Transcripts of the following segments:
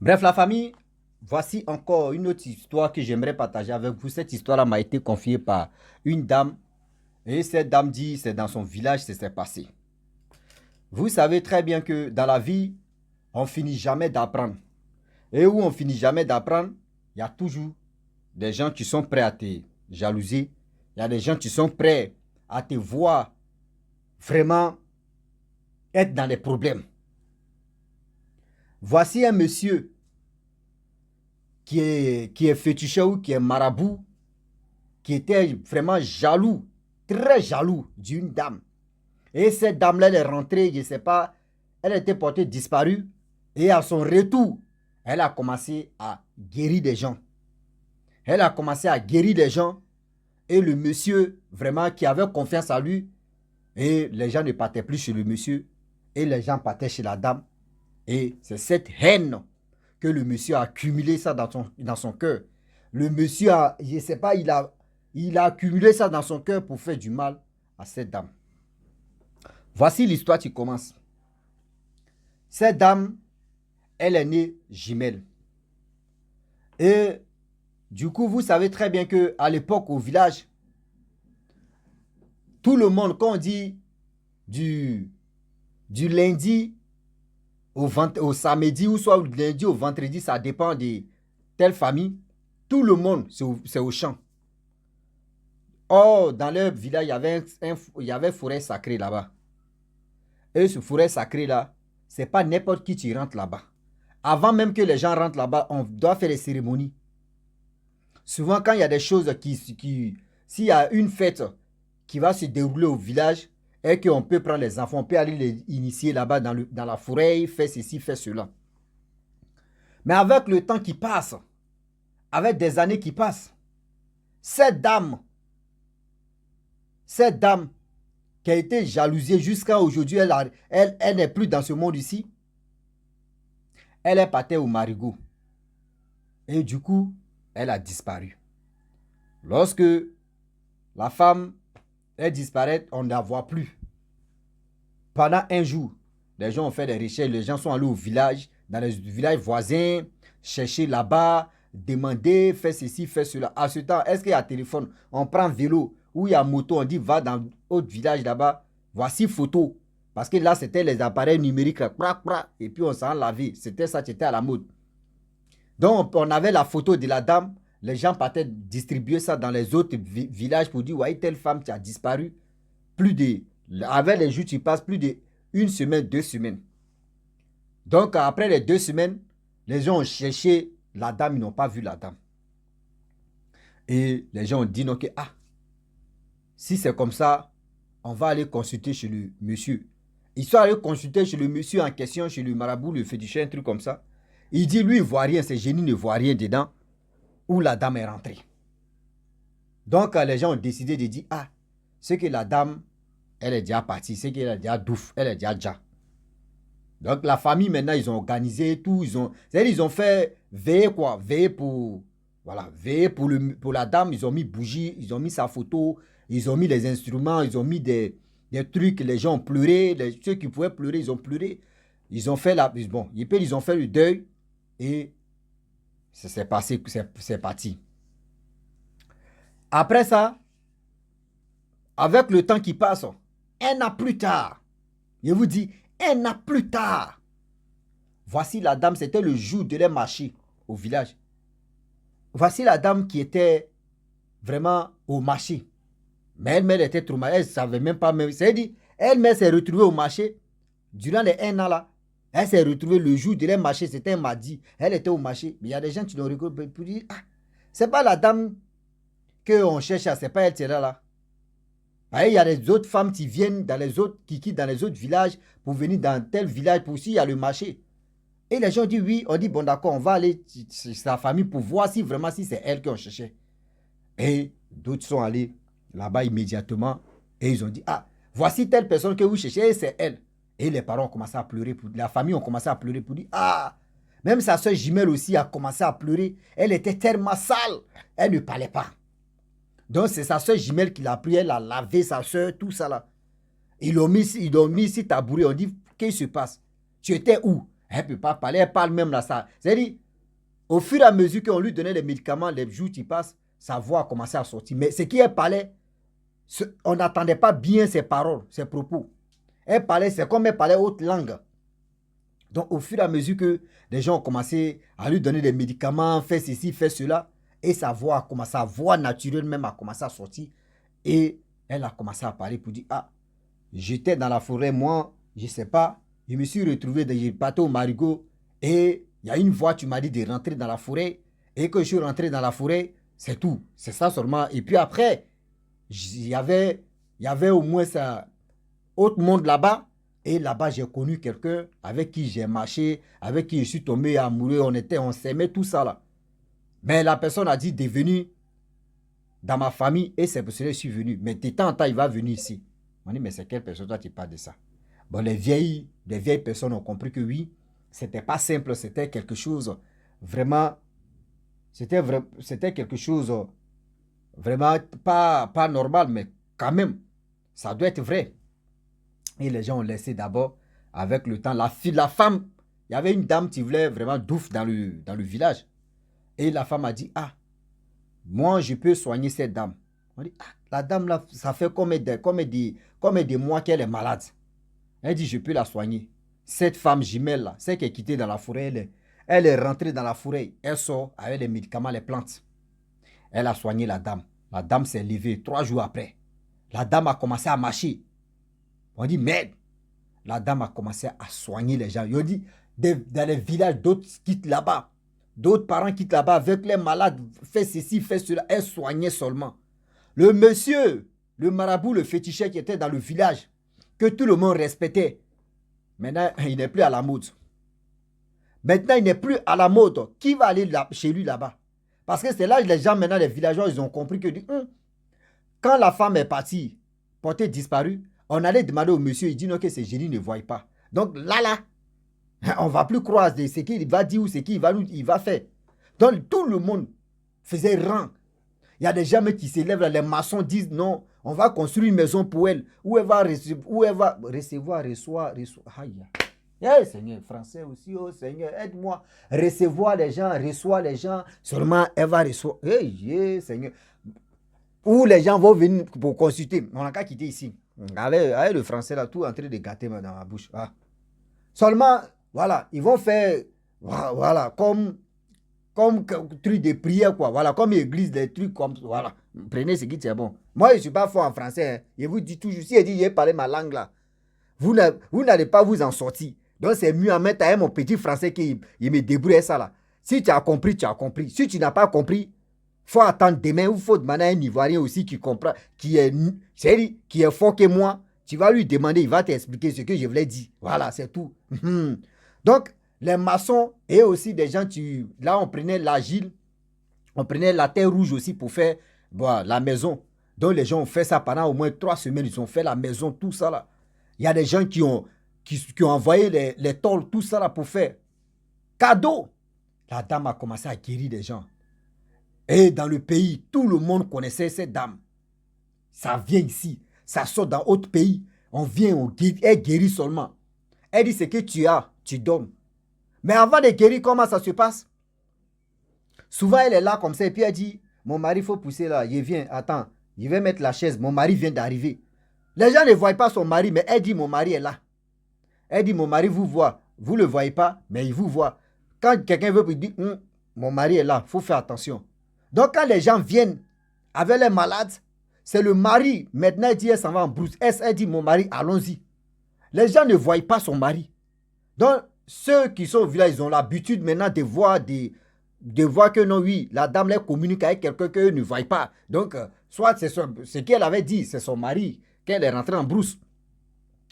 Bref, la famille, voici encore une autre histoire que j'aimerais partager avec vous. Cette histoire-là m'a été confiée par une dame. Et cette dame dit, c'est dans son village que ça s'est passé. Vous savez très bien que dans la vie, on finit jamais d'apprendre. Et où on finit jamais d'apprendre, il y a toujours des gens qui sont prêts à te jalouser. Il y a des gens qui sont prêts à te voir vraiment être dans les problèmes. Voici un monsieur qui est féticheur ou qui est marabout, qui était vraiment jaloux, très jaloux d'une dame. Et cette dame-là, elle est rentrée, je ne sais pas, elle était portée disparue. Et à son retour, elle a commencé à guérir des gens. Elle a commencé à guérir des gens. Et le monsieur, vraiment, qui avait confiance en lui, et les gens ne partaient plus chez le monsieur, et les gens partaient chez la dame. Et c'est cette haine que le monsieur a accumulé ça dans son cœur. Le monsieur a, je ne sais pas, il a accumulé ça dans son cœur pour faire du mal à cette dame. Voici l'histoire qui commence. Cette dame, elle est née jumelle. Et du coup, vous savez très bien qu'à l'époque, au village, tout le monde, quand on dit du lundi au samedi ou soit du lundi au vendredi, ça dépend de telle famille, tout le monde, c'est au champ. Or, dans leur village, il y avait forêt sacrée là-bas. Et ce forêt sacré-là, c'est pas n'importe qui rentre là-bas. Avant même que les gens rentrent là-bas, on doit faire les cérémonies. Souvent, quand il y a des choses s'il y a une fête qui va se dérouler au village et qu'on peut prendre les enfants, on peut aller les initier là-bas dans la forêt, faire ceci, faire cela. Mais avec le temps qui passe, avec des années qui passent, cette dame qui a été jalousée jusqu'à aujourd'hui, elle n'est plus dans ce monde ici. Elle est partie au marigot. Et du coup, elle a disparu. Lorsque la femme est disparaît, on ne la voit plus. Pendant un jour, les gens ont fait des recherches, les gens sont allés au village, dans les villages voisins, chercher là-bas, demander, faire ceci, faire cela. À ce temps, est-ce qu'il y a téléphone? On prend vélo ou il y a moto, on dit va dans autre village là-bas, voici photo. Parce que là, c'était les appareils numériques, et puis on s'en lavait. C'était ça qui était à la mode. Donc, on avait la photo de la dame. Les gens partaient distribuer ça dans les autres villages pour dire, ouais, telle femme qui a disparu. Avec les jours qui passent, plus d'une semaine, 2 semaines. Donc, après les 2 semaines, les gens ont cherché la dame, ils n'ont pas vu la dame. Et les gens ont dit, non, que, si c'est comme ça, on va aller consulter chez le monsieur. Ils sont allés consulter chez le monsieur en question, chez le marabout, le féticheur, un truc comme ça. Il dit, lui, il ne voit rien, ses génies ne voient rien dedans, où la dame est rentrée. Donc, les gens ont décidé de dire, c'est que la dame, elle est déjà partie, c'est qu'elle est déjà douf, elle est déjà. Donc, la famille, maintenant, ils ont organisé tout, ils ont fait veiller quoi, veiller pour la dame, ils ont mis bougie, ils ont mis sa photo, ils ont mis les instruments, ils ont mis des trucs, les gens ont pleuré, ceux qui pouvaient pleurer, ils ont pleuré. Ils ont fait ils ont fait le deuil et ça s'est passé, c'est parti. Après ça, avec le temps qui passe, un an plus tard, je vous dis, un an plus tard, voici la dame, c'était le jour de leur marché au village. Voici la dame qui était vraiment au marché. Mais elle était trop mal, elle ne savait même pas. C'est-à-dire, elle s'est retrouvée au marché durant les 1 an là. Elle s'est retrouvée le jour de leur marché, c'était un mardi. Elle était au marché. Mais il y a des gens qui l'ont regardé pour dire, c'est pas la dame qu'on cherche, c'est pas elle qui est là. Il y a des autres femmes qui viennent qui quittent dans les autres villages pour venir dans tel village pour aussi il y a le marché. Et les gens disent oui, on dit bon d'accord, on va aller chez sa famille pour voir si vraiment si c'est elle qu'on cherchait. Et d'autres sont allés là-bas immédiatement et ils ont dit voici telle personne que vous cherchez, c'est elle. Et les parents ont commencé à pleurer, la famille ont commencé à pleurer pour dire même sa soeur jumelle aussi a commencé à pleurer. Elle était tellement sale, elle ne parlait pas. Donc c'est sa soeur jumelle qui l'a pris, elle a lavé sa soeur, tout ça là. Ils l'ont mis ici tabouret, on dit qu'est-ce qui se passe? Tu étais où? Elle ne peut pas parler, elle parle même là. Ça. C'est-à-dire, au fur et à mesure qu'on lui donnait les médicaments, les jours qui passent, sa voix a commencé à sortir. Mais ce qui elle parlait, on n'entendait pas bien ses paroles, ses propos. Elle parlait, c'est comme elle parlait haute langue. Donc, au fur et à mesure que les gens ont commencé à lui donner des médicaments, fait ceci, fait cela, et sa voix a commencé, sa voix naturelle même a commencé à sortir. Et elle a commencé à parler pour dire, ah, j'étais dans la forêt, moi, je ne sais pas, je me suis retrouvé, j'ai parti au marigot, et il y a une voix, tu m'as dit de rentrer dans la forêt, et que je suis rentré dans la forêt, c'est tout. C'est ça seulement. Et puis après, il y avait au moins ça, autre monde là-bas. Et là-bas, j'ai connu quelqu'un avec qui j'ai marché, avec qui je suis tombé amoureux, on s'aimait, tout ça là. Mais la personne a dit de venir dans ma famille et c'est pour cela que je suis venu. Mais de temps en temps, il va venir ici. On dit, mais c'est quelle personne, toi, tu parles de ça? Bon, les vieilles personnes ont compris que oui, c'était pas simple, c'était quelque chose vraiment, c'était quelque chose vraiment pas normal, mais quand même, ça doit être vrai. Et les gens ont laissé d'abord, avec le temps, la femme, il y avait une dame qui voulait vraiment d'ouf dans le village. Et la femme a dit, ah, moi, je peux soigner cette dame. On dit, ah, la dame là, ça fait combien de mois qu'elle est malade. Elle dit, je peux la soigner. Cette femme jumelle là, celle qui est quittée dans la forêt, elle est rentrée dans la forêt. Elle sort avec les médicaments, les plantes. Elle a soigné la dame. La dame s'est levée 3 jours après. La dame a commencé à marcher. On dit, merde. La dame a commencé à soigner les gens. Ils ont dit, dans les villages, d'autres quittent là-bas. D'autres parents quittent là-bas avec les malades. Fait ceci, fait cela. Elle soignait seulement. Le monsieur, le marabout, le féticheur qui était dans le village, que tout le monde respectait, maintenant, il n'est plus à la mode. Maintenant, il n'est plus à la mode. Qui va aller chez lui là-bas? Parce que c'est là que les gens, maintenant, les villageois, ils ont compris que quand la femme est partie, portée disparue, on allait demander au monsieur, il dit non, que ces génies ne voient pas. Donc là, on ne va plus croire ce qu'il va dire ou ce qu'il va faire. Donc tout le monde faisait rang. Il y a des gens qui se lèvent, là, les maçons disent non, on va construire une maison pour elle, où elle va recevoir. Aïe. Hey, Seigneur, français aussi, oh Seigneur, aide-moi. Recevoir les gens, reçoit les gens, seulement elle va recevoir. Hey, Seigneur. Où les gens vont venir pour consulter. On n'a qu'à quitter ici. Avec le français là, tout en train de gâter dans ma bouche. Ah. Seulement, voilà, ils vont faire, voilà, comme truc de prière, quoi. Voilà, comme église, des trucs comme, voilà. Prenez ce qui est bon. Moi, je ne suis pas fort en français. Hein. Je vous dis toujours, si je dis, j'ai parlé ma langue là, vous n'allez pas vous en sortir. Donc, c'est mieux à mettre à mon petit français qui me débrouille ça là. Si tu as compris, tu as compris. Si tu n'as pas compris, il faut attendre demain ou il faut demander à un Ivoirien aussi qui comprend, qui est fort que moi. Tu vas lui demander, il va t'expliquer ce que je voulais dire. Voilà, c'est tout. Donc, les maçons et aussi des gens, là, on prenait l'argile, on prenait la terre rouge aussi pour faire la maison. Donc, les gens ont fait ça pendant au moins 3 semaines. Ils ont fait la maison, tout ça là. Il y a des gens qui ont envoyé les tôles, tout ça là pour faire cadeau. La dame a commencé à guérir des gens. Et dans le pays, tout le monde connaissait cette dame. Ça vient ici, ça sort dans d'autres pays. On vient, elle guérit seulement. Elle dit ce que tu as, tu donnes. Mais avant de guérir, comment ça se passe? Souvent, elle est là comme ça et puis elle dit, mon mari, il faut pousser là, il vient, attends, je vais mettre la chaise, mon mari vient d'arriver. Les gens ne voient pas son mari, mais elle dit, mon mari est là. Elle dit, mon mari vous voit. Vous ne le voyez pas, mais il vous voit. Quand quelqu'un veut vous dire, mon mari est là, il faut faire attention. Donc, quand les gens viennent avec les malades, c'est le mari. Maintenant, elle dit, elle s'en va en brousse. Elle dit, mon mari, allons-y. Les gens ne voient pas son mari. Donc, ceux qui sont au village, ils ont l'habitude maintenant de voir que non, oui, la dame les communique avec quelqu'un qu'eux ne voient pas. Donc, soit c'est ce qu'elle avait dit, c'est son mari, qu'elle est rentrée en brousse.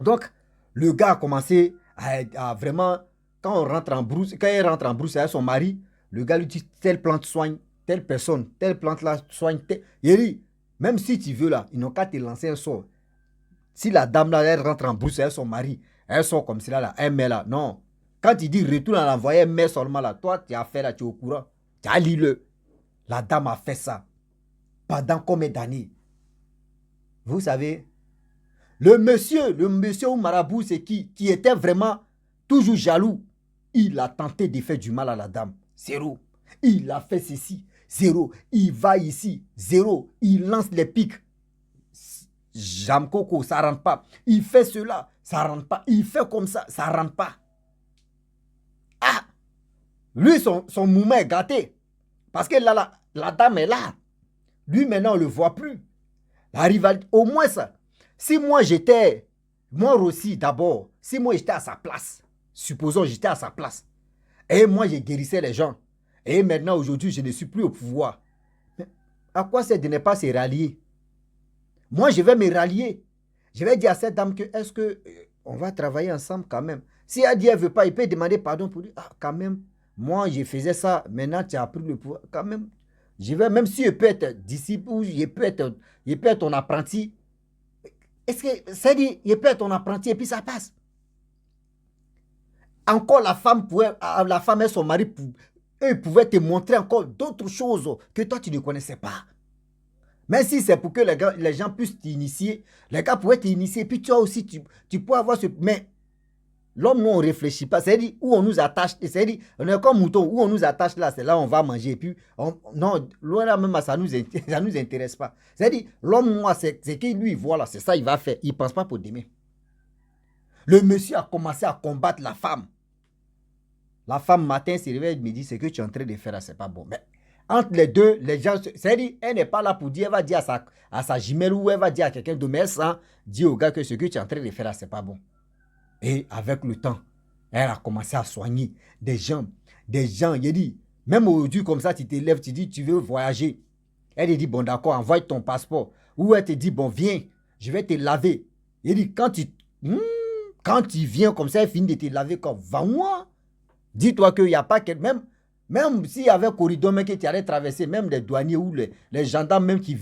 Donc, le gars a commencé à vraiment, quand elle rentre en brousse avec son mari, le gars lui dit, telle plante soigne telle personne, telle plante là soigne. Il dit, même si tu veux là, ils n'ont qu'à te lancer un sort. Si la dame là, elle rentre en brousse avec son mari, elle sort comme cela là, elle met là. Non. Quand il dit retourne à l'envoyer, elle met seulement là. Toi, tu as fait là, tu es au courant. Tu as lu-le. La dame a fait ça. Pendant combien d'années? Vous savez, le monsieur ou marabout, c'est qui était vraiment toujours jaloux. Il a tenté de faire du mal à la dame. Zéro. Il a fait ceci. Zéro. Il va ici. Zéro. Il lance les pics. Jam Coco, ça rentre pas. Il fait cela, ça rentre pas. Il fait comme ça rentre pas. Ah! Lui, son mouvement est gâté. Parce que là, la dame est là. Lui, maintenant, on ne le voit plus. La rivalité, au moins ça. Si moi, aussi d'abord, si moi, j'étais à sa place, supposons j'étais à sa place, et moi, je guérissais les gens, et maintenant, aujourd'hui, je ne suis plus au pouvoir. Mais à quoi c'est de ne pas se rallier? Moi, je vais me rallier. Je vais dire à cette dame que, est-ce que on va travailler ensemble quand même? Si elle dit qu'elle ne veut pas, il peut demander pardon pour dire, ah, quand même, moi, je faisais ça, maintenant, tu as pris le pouvoir. Quand même, je vais, même si je peux être disciple ou je peux être ton apprenti, est-ce que, c'est-à-dire, je peux être ton apprenti et puis ça passe. Encore la femme et son mari, eux pouvaient te montrer encore d'autres choses que toi, tu ne connaissais pas. Mais si c'est pour que les gens puissent t'initier, les gars pourraient t'initier, puis toi aussi, tu peux avoir ce... Mais l'homme, nous, on ne réfléchit pas. C'est-à-dire, où on nous attache, c'est-à-dire, on est comme mouton, où on nous attache là, c'est là où on va manger. Et puis, non, loin là même, ça nous intéresse pas. C'est-à-dire, l'homme, moi, c'est qu'il lui, voilà, c'est ça il va faire. Il ne pense pas pour demain. Le monsieur a commencé à combattre la femme. La femme, matin, se réveille, me dit, ce que tu es en train de faire là, c'est pas bon. Mais entre les deux, les gens, c'est-à-dire, elle n'est pas là pour dire, elle va dire à sa jumelle ou elle va dire à quelqu'un de mais sans dire au gars que ce que tu es en train de faire là, c'est pas bon. Et avec le temps, elle a commencé à soigner des gens. Il dit, même aujourd'hui comme ça, tu te lèves, tu dis, tu veux voyager. Elle te dit, bon d'accord, envoie ton passeport. Ou elle te dit, bon viens, je vais te laver. Il dit, quand tu viens comme ça, elle finit de te laver comme, va-moi. Dis-toi qu'il n'y a pas quelqu'un, même s'il y avait un corridor que tu allais traverser, même les douaniers ou les gendarmes même qui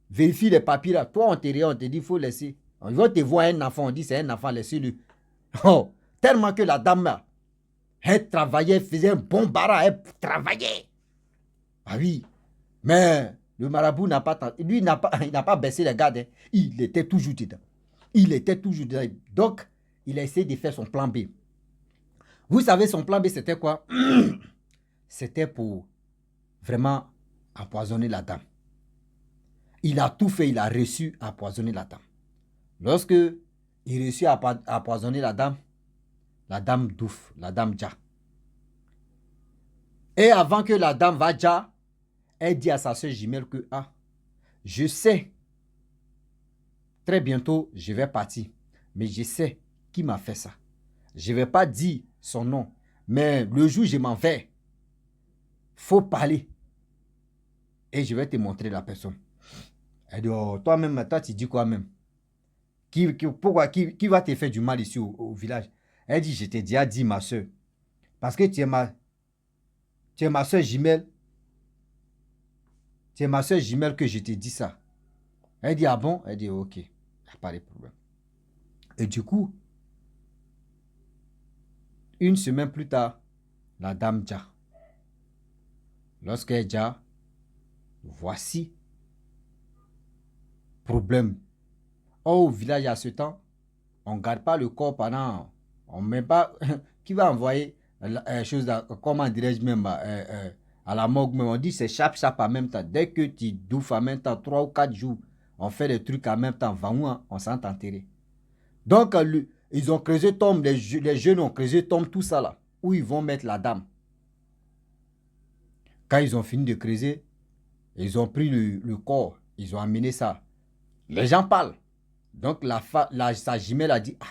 vérifient les papiers là, toi on te dit, il faut laisser. On va te voir un enfant, on dit c'est un enfant, laissez-le. Oh, tellement que la dame là, elle travaillait, elle faisait un bon barat, elle travaillait. Ah oui, mais le marabout n'a pas, lui il n'a pas baissé les gardes, hein. Il était toujours dedans. Il était toujours dedans. Donc, il a essayé de faire son plan B. Vous savez, son plan B, c'était quoi? C'était pour vraiment empoisonner la dame. Il a tout fait, il a réussi à empoisonner la dame. Lorsque il réussit à empoisonner la dame douffe, la dame Dja. Et avant que la dame va Dja, elle dit à sa soeur jumelle que, ah, je sais, très bientôt, je vais partir. Mais je sais qui m'a fait ça. Je ne vais pas dire son nom. Mais le jour où je m'en vais, faut parler. Et je vais te montrer la personne. Elle dit, oh, toi-même, toi, tu dis quoi même? Pourquoi? Qui va te faire du mal ici au village? Elle dit, je t'ai déjà dit, ma soeur. Parce que tu es ma soeur jumelle. Tu es ma soeur jumelle que je t'ai dit ça. Elle dit, ah bon? Elle dit, ok, il n'y a pas de problème. Et du coup, une semaine plus tard, la dame Dja. Lorsqu'elle Dja, voici problème. Au village à ce temps, on ne garde pas le corps pendant... On ne met pas... Qui va envoyer chose comment dirais-je même à la morgue, mais on dit c'est chape en même temps. Dès que tu douffes en même temps, 3 ou 4 jours, on fait des trucs en même temps. On s'en enterré. Donc, ils ont creusé tombe, les jeunes ont creusé tombe, tout ça là, où ils vont mettre la dame. Quand ils ont fini de creuser, ils ont pris le corps, ils ont amené ça. Les gens parlent. Donc, sa jumelle a dit, ah,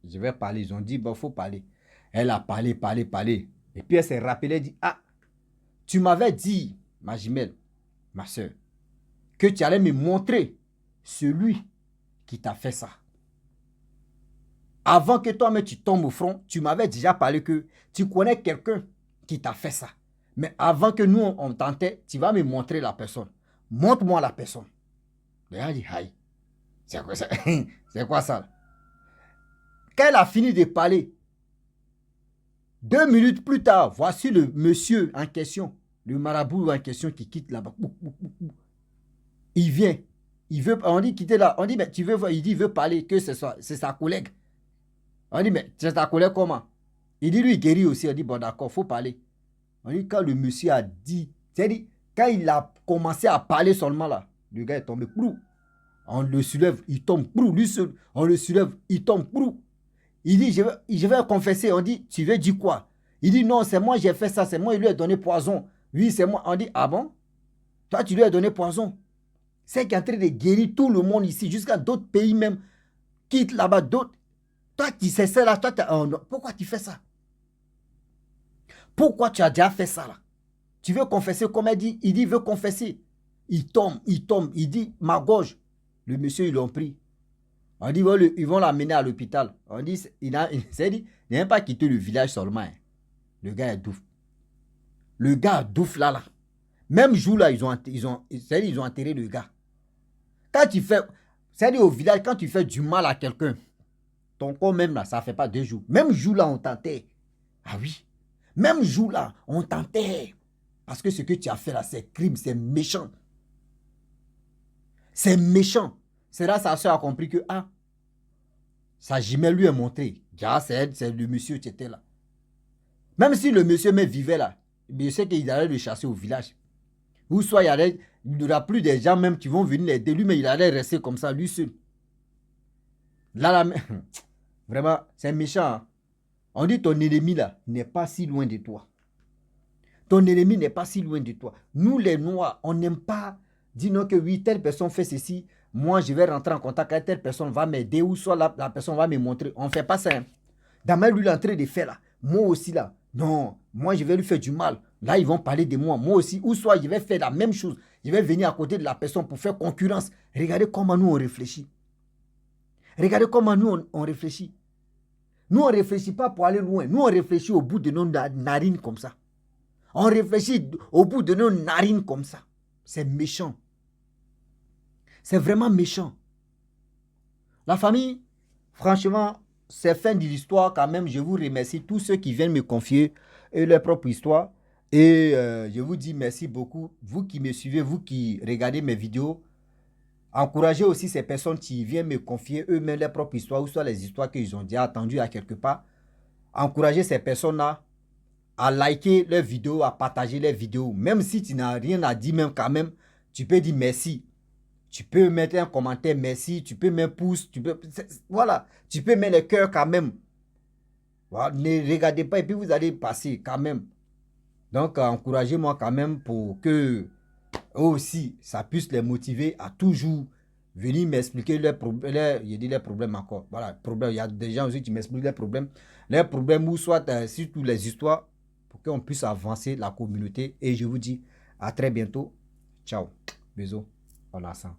je vais parler. Ils ont dit, bon, il faut parler. Elle a parlé. Et puis, elle s'est rappelée, elle dit, ah, tu m'avais dit, ma jumelle, ma soeur, que tu allais me montrer celui qui t'a fait ça. Avant que toi-même tu tombes au front, tu m'avais déjà parlé que tu connais quelqu'un qui t'a fait ça. Mais avant que nous, on tentait, tu vas me montrer la personne. Montre-moi la personne. Elle a dit, aïe. C'est quoi ça? C'est quoi ça? Quand elle a fini de parler, 2 minutes plus tard, voici le monsieur en question, le marabout en question qui quitte là-bas. Il vient. Il veut, on dit quitter là. On dit, mais il dit, il veut parler, que c'est sa collègue. On dit, mais c'est ta collègue comment? Il dit, lui, il guérit aussi. On dit, bon, d'accord, il faut parler. On dit, quand le monsieur a dit, c'est-à-dire, quand il a commencé à parler seulement là, le gars est tombé, prou. On le soulève, il tombe, prou. Lui seul, on le soulève, il tombe, prou. Il dit, je vais confesser. On dit, tu veux dire quoi? Il dit, non, c'est moi, j'ai fait ça, c'est moi, il lui a donné poison. Oui, c'est moi. On dit, ah bon? Toi, tu lui as donné poison. C'est qui est en train de guérir tout le monde ici, jusqu'à d'autres pays même, quitte là-bas, d'autres. Toi, tu sais ça là, toi, pourquoi tu fais ça? Pourquoi tu as déjà fait ça là? Tu veux confesser comme il dit il veut confesser. Il tombe, il dit, ma gorge. Le monsieur, ils l'ont pris. On dit, ils vont l'amener à l'hôpital. On dit, il n'a même pas quitté le village seulement. Hein. Le gars est douf. Le gars douf là. Même jour là, ils ont enterré le gars. Quand tu fais, c'est-à-dire au village, quand tu fais du mal à quelqu'un, ton corps même là, ça ne fait pas 2 jours. Même jour là, on t'enterre. Ah oui. Même jour là, on t'enterre. Parce que ce que tu as fait là, c'est crime, c'est méchant. C'est méchant. C'est là que sa soeur a compris que, ah, sa jumelle lui a montré. Ah, c'est le monsieur qui était là. Même si le monsieur même vivait là, je sais qu'il allait le chasser au village. Ou soit il n'y aura plus des gens même qui vont venir l'aider. Lui, mais il allait rester comme ça, lui seul. Là, vraiment, c'est méchant. Hein? On dit ton ennemi là n'est pas si loin de toi. Ton ennemi n'est pas si loin de toi. Nous, les Noirs, on n'aime pas dire non que oui, telle personne fait ceci. Moi, je vais rentrer en contact avec telle personne, va m'aider ou soit la personne va me montrer. On ne fait pas ça. Hein? Dans lui, il est en train de faire là. Moi aussi là. Non, moi, je vais lui faire du mal. Là, ils vont parler de moi. Moi aussi. Ou soit, je vais faire la même chose. Je vais venir à côté de la personne pour faire concurrence. Regardez comment nous, on réfléchit. Regardez comment nous, on réfléchit. Nous, on ne réfléchit pas pour aller loin. Nous, on réfléchit au bout de nos narines comme ça. On réfléchit au bout de nos narines comme ça. C'est méchant. C'est vraiment méchant. La famille, franchement, c'est fin de l'histoire quand même. Je vous remercie tous ceux qui viennent me confier leur propre histoire. Et je vous dis merci beaucoup. Vous qui me suivez, vous qui regardez mes vidéos, encouragez aussi ces personnes qui viennent me confier eux-mêmes leur propre histoire ou soit les histoires qu'ils ont déjà entendues à quelque part. Encouragez ces personnes-là à liker leurs vidéos, à partager leurs vidéos. Même si tu n'as rien à dire, même quand même, tu peux dire merci. Tu peux mettre un commentaire merci, tu peux mettre pouce, voilà, tu peux mettre le cœur quand même. Voilà, ne regardez pas et puis vous allez passer quand même. Donc, encouragez-moi quand même pour que eux aussi, ça puisse les motiver à toujours venir m'expliquer leurs problèmes. Je dis leurs problèmes encore. Voilà, problème. Il y a des gens aussi qui m'expliquent leurs problèmes. Leurs problèmes ou soit surtout les histoires pour qu'on puisse avancer la communauté. Et je vous dis à très bientôt. Ciao. Bisous. On a ça.